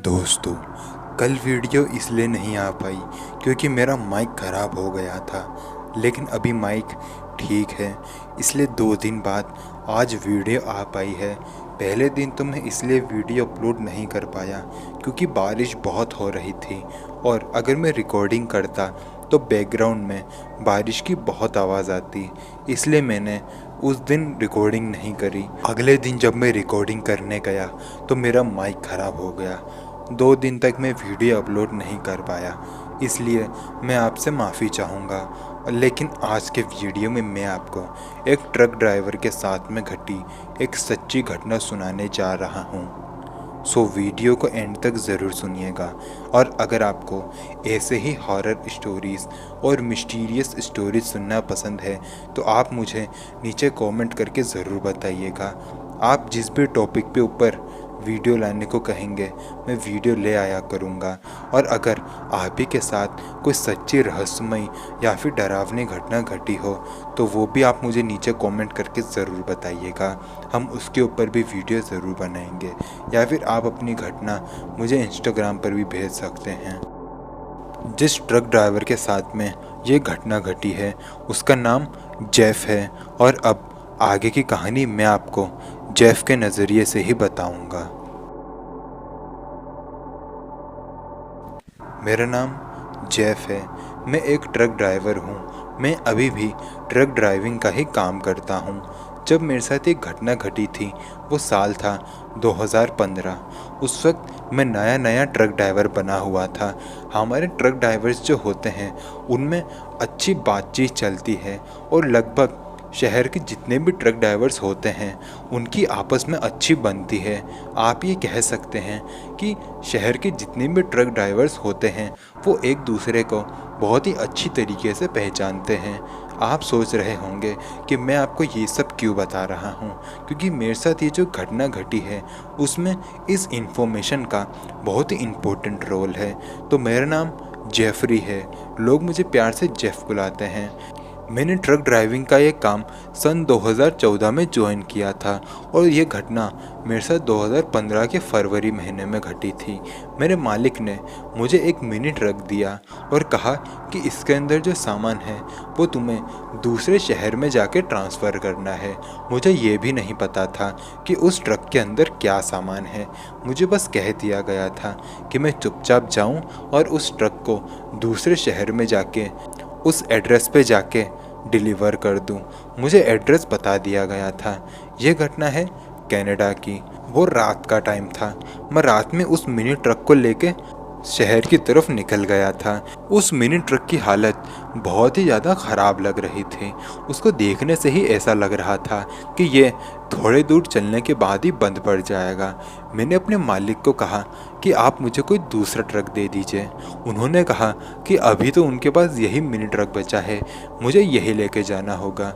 दोस्तों, कल वीडियो इसलिए नहीं आ पाई क्योंकि मेरा माइक ख़राब हो गया था, लेकिन अभी माइक ठीक है, इसलिए 2 दिन बाद आज वीडियो आ पाई है। पहले दिन तो मैं इसलिए वीडियो अपलोड नहीं कर पाया क्योंकि बारिश बहुत हो रही थी और अगर मैं रिकॉर्डिंग करता तो बैकग्राउंड में बारिश की बहुत आवाज़ आती, इसलिए मैंने उस दिन रिकॉर्डिंग नहीं करी। अगले दिन जब मैं रिकॉर्डिंग करने गया तो मेरा माइक ख़राब हो गया। 2 दिन तक मैं वीडियो अपलोड नहीं कर पाया, इसलिए मैं आपसे माफ़ी चाहूँगा। लेकिन आज के वीडियो में मैं आपको एक ट्रक ड्राइवर के साथ में घटी एक सच्ची घटना सुनाने जा रहा हूँ। सो वीडियो को एंड तक ज़रूर सुनिएगा। और अगर आपको ऐसे ही हॉरर स्टोरीज़ और मिस्टीरियस स्टोरीज सुनना पसंद है तो आप मुझे नीचे कमेंट करके ज़रूर बताइएगा। आप जिस भी टॉपिक पे ऊपर वीडियो लाने को कहेंगे मैं वीडियो ले आया करूँगा। और अगर आप ही के साथ कोई सच्ची रहस्यमयी या फिर डरावनी घटना घटी हो तो वो भी आप मुझे नीचे कमेंट करके ज़रूर बताइएगा। हम उसके ऊपर भी वीडियो ज़रूर बनाएंगे, या फिर आप अपनी घटना मुझे इंस्टाग्राम पर भी भेज सकते हैं। जिस ट्रक ड्राइवर के साथ में ये घटना घटी है उसका नाम जेफ है, और अब आगे की कहानी मैं आपको जेफ के नज़रिए से ही बताऊंगा। मेरा नाम जेफ है, मैं एक ट्रक ड्राइवर हूँ। मैं अभी भी ट्रक ड्राइविंग का ही काम करता हूँ। जब मेरे साथ एक घटना घटी थी वो साल था 2015। उस वक्त मैं नया ट्रक ड्राइवर बना हुआ था। हमारे ट्रक ड्राइवर्स जो होते हैं उनमें अच्छी बातचीत चलती है और लगभग शहर के जितने भी ट्रक ड्राइवर्स होते हैं उनकी आपस में अच्छी बनती है। आप ये कह सकते हैं कि शहर के जितने भी ट्रक ड्राइवर्स होते हैं वो एक दूसरे को बहुत ही अच्छी तरीके से पहचानते हैं। आप सोच रहे होंगे कि मैं आपको ये सब क्यों बता रहा हूँ, क्योंकि मेरे साथ ये जो घटना घटी है उसमें इस इन्फॉर्मेशन का बहुत ही इम्पोर्टेंट रोल है। तो मेरा नाम जेफरी है, लोग मुझे प्यार से जेफ बुलाते हैं। मैंने ट्रक ड्राइविंग का ये काम सन 2014 में ज्वाइन किया था और ये घटना मेरे साथ 2015 के फरवरी महीने में घटी थी। मेरे मालिक ने मुझे एक मिनी ट्रक दिया और कहा कि इसके अंदर जो सामान है वो तुम्हें दूसरे शहर में जाके ट्रांसफ़र करना है। मुझे ये भी नहीं पता था कि उस ट्रक के अंदर क्या सामान है। मुझे बस कह दिया गया था कि मैं चुपचाप जाऊँ और उस ट्रक को दूसरे शहर में जाके उस एड्रेस पे जाके डिलीवर कर दूं। मुझे एड्रेस बता दिया गया था। ये घटना है कनाडा की। वो रात का टाइम था। मैं रात में उस मिनी ट्रक को लेके शहर की तरफ निकल गया था। उस मिनी ट्रक की हालत बहुत ही ज़्यादा ख़राब लग रही थी। उसको देखने से ही ऐसा लग रहा था कि ये थोड़े दूर चलने के बाद ही बंद पड़ जाएगा। मैंने अपने मालिक को कहा कि आप मुझे कोई दूसरा ट्रक दे दीजिए। उन्होंने कहा कि अभी तो उनके पास यही मिनी ट्रक बचा है, मुझे यही लेके जाना होगा।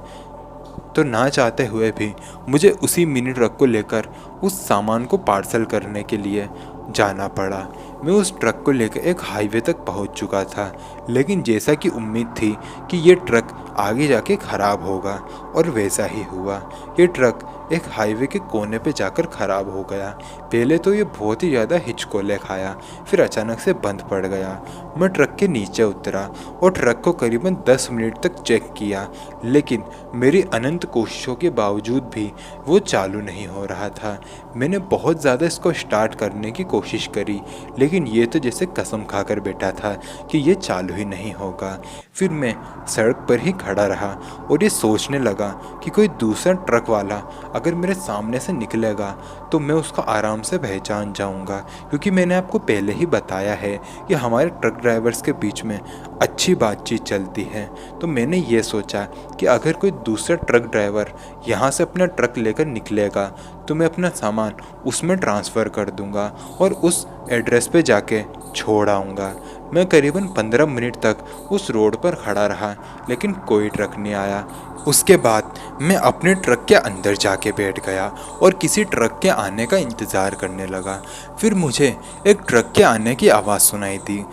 तो ना चाहते हुए भी मुझे उसी मिनी ट्रक को लेकर उस सामान को पार्सल करने के लिए जाना पड़ा। मैं उस ट्रक को लेकर एक हाईवे तक पहुंच चुका था, लेकिन जैसा कि उम्मीद थी कि ये ट्रक आगे जाके ख़राब होगा और वैसा ही हुआ। ये ट्रक एक हाईवे के कोने पे जाकर ख़राब हो गया। पहले तो ये बहुत ही ज़्यादा हिचकोले खाया, फिर अचानक से बंद पड़ गया। मैं ट्रक के नीचे उतरा और ट्रक को करीबन 10 मिनट तक चेक किया, लेकिन मेरी अनंत कोशिशों के बावजूद भी वो चालू नहीं हो रहा था। मैंने बहुत ज़्यादा इसको स्टार्ट करने की कोशिश करी, लेकिन ये तो जैसे कसम खाकर बैठा था कि ये चालू ही नहीं होगा। फिर मैं सड़क पर ही खड़ा रहा और ये सोचने लगा कि कोई दूसरा ट्रक वाला अगर मेरे सामने से निकलेगा तो मैं उसको आराम से पहचान जाऊंगा, क्योंकि मैंने आपको पहले ही बताया है कि हमारे ट्रक ड्राइवर्स के बीच में अच्छी बातचीत चलती है। तो मैंने ये सोचा कि अगर कोई दूसरा ट्रक ड्राइवर यहाँ से अपना ट्रक लेकर निकलेगा तो मैं अपना सामान उसमें ट्रांसफ़र कर दूंगा और उस एड्रेस पे जाके छोड़ आऊँगा। मैं करीबन 15 मिनट तक उस रोड पर खड़ा रहा, लेकिन कोई ट्रक नहीं आया। उसके बाद मैं अपने ट्रक के अंदर जाके बैठ गया और किसी ट्रक के आने का इंतज़ार करने लगा। फिर मुझे एक ट्रक के आने की आवाज़ सुनाई दी।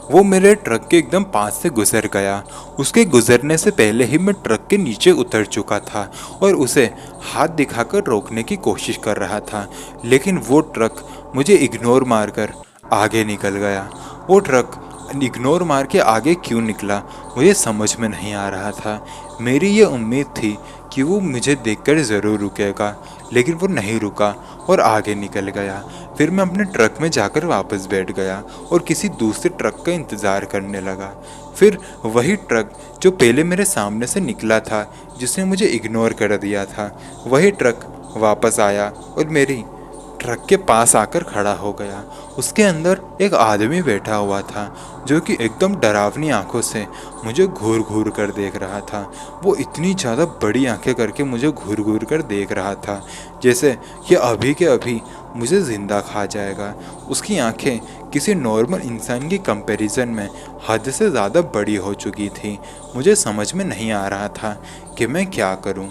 वो मेरे ट्रक के एकदम पास से गुजर गया। उसके गुजरने से पहले ही मैं ट्रक के नीचे उतर चुका था और उसे हाथ दिखाकर रोकने की कोशिश कर रहा था, लेकिन वो ट्रक मुझे इग्नोर मारकर आगे निकल गया। वो ट्रक इग्नोर मार के आगे क्यों निकला मुझे समझ में नहीं आ रहा था। मेरी ये उम्मीद थी कि वो मुझे देखकर ज़रूर रुकेगा, लेकिन वो नहीं रुका और आगे निकल गया। फिर मैं अपने ट्रक में जाकर वापस बैठ गया और किसी दूसरे ट्रक का इंतज़ार करने लगा। फिर वही ट्रक जो पहले मेरे सामने से निकला था, जिसने मुझे इग्नोर कर दिया था, वही ट्रक वापस आया और मेरी ट्रक के पास आकर खड़ा हो गया। उसके अंदर एक आदमी बैठा हुआ था जो कि एकदम डरावनी आंखों से मुझे घूर घूर कर देख रहा था। वो इतनी ज़्यादा बड़ी आंखें करके मुझे घूर घूर कर देख रहा था जैसे ये अभी के अभी मुझे ज़िंदा खा जाएगा। उसकी आंखें किसी नॉर्मल इंसान की कंपैरिजन में हद से ज़्यादा बड़ी हो चुकी थी। मुझे समझ में नहीं आ रहा था कि मैं क्या करूं।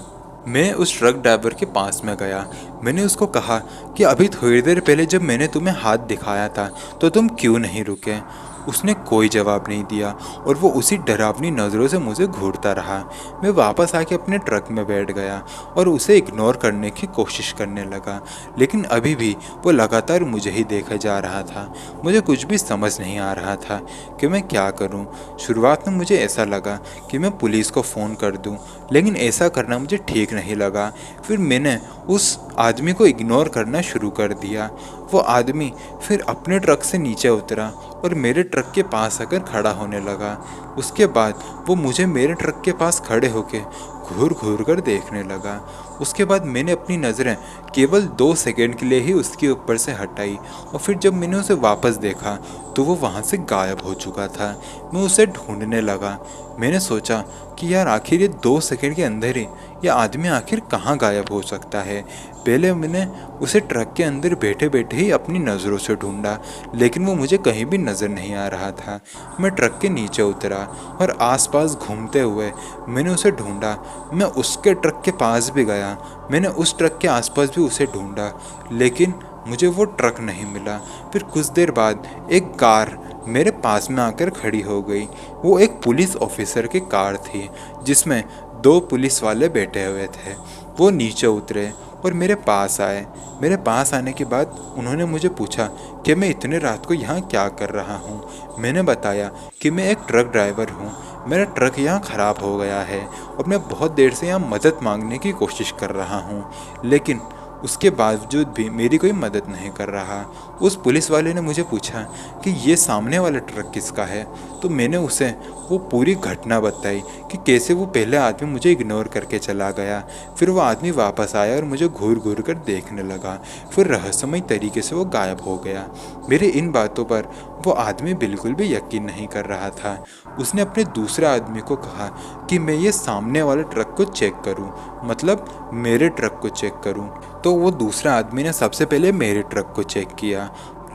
मैं उस ट्रक ड्राइवर के पास में गया। मैंने उसको कहा कि अभी थोड़ी देर पहले जब मैंने तुम्हें हाथ दिखाया था तो तुम क्यों नहीं रुके। उसने कोई जवाब नहीं दिया और वो उसी डरावनी नज़रों से मुझे घूरता रहा। मैं वापस आके अपने ट्रक में बैठ गया और उसे इग्नोर करने की कोशिश करने लगा, लेकिन अभी भी वो लगातार मुझे ही देखा जा रहा था। मुझे कुछ भी समझ नहीं आ रहा था कि मैं क्या करूं। शुरुआत में मुझे ऐसा लगा कि मैं पुलिस को फ़ोन कर दूं, लेकिन ऐसा करना मुझे ठीक नहीं लगा। फिर मैंने उस आदमी को इग्नोर करना शुरू कर दिया। वो आदमी फिर अपने ट्रक से नीचे उतरा और मेरे ट्रक के पास आकर खड़ा होने लगा। उसके बाद वो मुझे मेरे ट्रक के पास खड़े होकर घूर घूर कर देखने लगा। उसके बाद मैंने अपनी नज़रें केवल 2 सेकंड के लिए ही उसके ऊपर से हटाई और फिर जब मैंने उसे वापस देखा तो वो वहाँ से गायब हो चुका था। मैं उसे ढूंढने लगा। मैंने सोचा कि यार आखिर ये 2 सेकंड के अंदर ही ये आदमी आखिर कहाँ गायब हो सकता है। पहले मैंने उसे ट्रक के अंदर बैठे बैठे ही अपनी नज़रों से ढूंढा, लेकिन वो मुझे कहीं भी नज़र नहीं आ रहा था। मैं ट्रक के नीचे उतरा और आसपास घूमते हुए मैंने उसे ढूंढा। मैं उसके ट्रक के पास भी गया, मैंने उस ट्रक के आसपास भी उसे ढूंढा, लेकिन मुझे वो ट्रक नहीं मिला। फिर कुछ देर बाद एक कार मेरे पास में आकर खड़ी हो गई। वो एक पुलिस ऑफिसर की कार थी जिसमें 2 पुलिस वाले बैठे हुए थे। वो नीचे उतरे और मेरे पास आए। मेरे पास आने के बाद उन्होंने मुझे पूछा कि मैं इतने रात को यहाँ क्या कर रहा हूँ। मैंने बताया कि मैं एक ट्रक ड्राइवर हूँ, मेरा ट्रक यहाँ ख़राब हो गया है और मैं बहुत देर से यहाँ मदद मांगने की कोशिश कर रहा हूँ, लेकिन उसके बावजूद भी मेरी कोई मदद नहीं कर रहा। उस पुलिस वाले ने मुझे पूछा कि ये सामने वाला ट्रक किसका है, तो मैंने उसे वो पूरी घटना बताई कि कैसे वो पहले आदमी मुझे इग्नोर करके चला गया, फिर वो आदमी वापस आया और मुझे घूर घूर कर देखने लगा, फिर रहस्यमय तरीके से वो गायब हो गया। मेरी इन बातों पर वो आदमी बिल्कुल भी यकीन नहीं कर रहा था। उसने अपने दूसरे आदमी को कहा कि मैं ये सामने वाले ट्रक को चेक करूं, मतलब मेरे ट्रक को चेक करूं। तो वो दूसरा आदमी ने सबसे पहले मेरे ट्रक को चेक किया,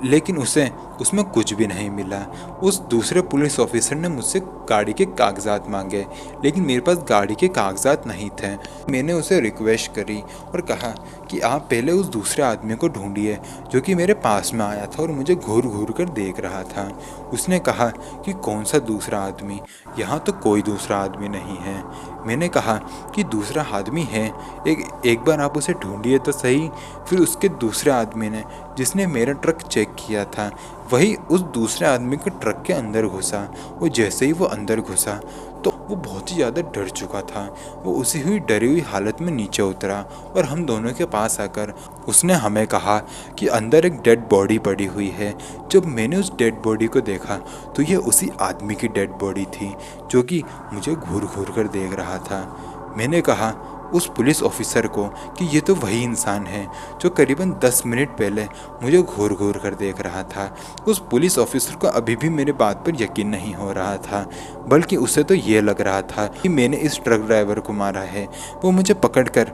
लेकिन उसे उसमें कुछ भी नहीं मिला। उस दूसरे पुलिस ऑफिसर ने मुझसे गाड़ी के कागजात मांगे, लेकिन मेरे पास गाड़ी के कागजात नहीं थे। मैंने उसे रिक्वेस्ट करी और कहा कि आप पहले उस दूसरे आदमी को ढूंढिए जो कि मेरे पास में आया था और मुझे घूर घूर कर देख रहा था। उसने कहा कि कौन सा दूसरा आदमी, यहाँ तो कोई दूसरा आदमी नहीं है। मैंने कहा कि दूसरा आदमी है, एक बार आप उसे ढूंढिए तो सही। फिर उसके दूसरे आदमी ने, जिसने मेरा ट्रक चेक किया था, वही उस दूसरे आदमी के ट्रक के अंदर घुसा। वो जैसे ही वो अंदर घुसा तो वो बहुत ही ज़्यादा डर चुका था। वो उसी हुई डरी हुई हालत में नीचे उतरा और हम दोनों के पास आकर उसने हमें कहा कि अंदर एक डेड बॉडी पड़ी हुई है। जब मैंने उस डेड बॉडी को देखा तो ये उसी आदमी की डेड बॉडी थी जो कि मुझे घूर घूर कर देख रहा था। मैंने कहा उस पुलिस ऑफिसर को कि ये तो वही इंसान है जो करीबन 10 मिनट पहले मुझे घूर घूर कर देख रहा था। उस पुलिस ऑफिसर को अभी भी मेरी बात पर यकीन नहीं हो रहा था, बल्कि उसे तो ये लग रहा था कि मैंने इस ट्रक ड्राइवर को मारा है। वो मुझे पकड़कर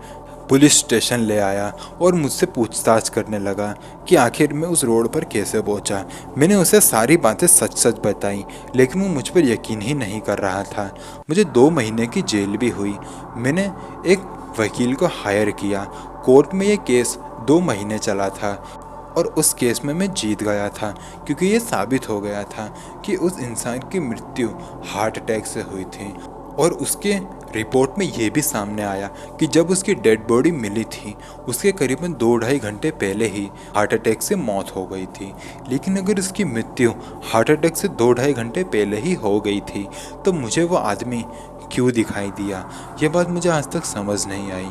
पुलिस स्टेशन ले आया और मुझसे पूछताछ करने लगा कि आखिर मैं उस रोड पर कैसे पहुंचा। मैंने उसे सारी बातें सच सच बताई, लेकिन वो मुझ पर यकीन ही नहीं कर रहा था। मुझे 2 महीने की जेल भी हुई। मैंने एक वकील को हायर किया। कोर्ट में ये केस 2 महीने चला था। और उस केस में मैं जीत गया था, क्योंकि ये साबित हो गया था कि उस इंसान की मृत्यु हार्ट अटैक से हुई थी। और उसके रिपोर्ट में ये भी सामने आया कि जब उसकी डेड बॉडी मिली थी उसके करीबन 2-2.5 घंटे पहले ही हार्ट अटैक से मौत हो गई थी। लेकिन अगर उसकी मृत्यु हार्ट अटैक से 2-2.5 घंटे पहले ही हो गई थी तो मुझे वो आदमी क्यों दिखाई दिया, यह बात मुझे आज तक समझ नहीं आई।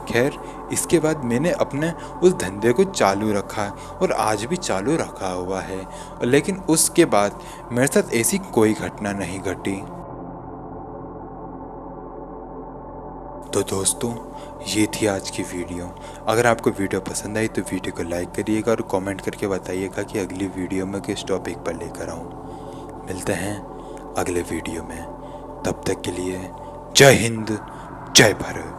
खैर, इसके बाद मैंने अपने उस धंधे को चालू रखा और आज भी चालू रखा हुआ है, लेकिन उसके बाद मेरे साथ ऐसी कोई घटना नहीं घटी। तो दोस्तों, ये थी आज की वीडियो। अगर आपको वीडियो पसंद आई तो वीडियो को लाइक करिएगा और कमेंट करके बताइएगा कि अगली वीडियो में किस टॉपिक पर लेकर आऊँ। मिलते हैं अगले वीडियो में, तब तक के लिए जय हिंद, जय भारत।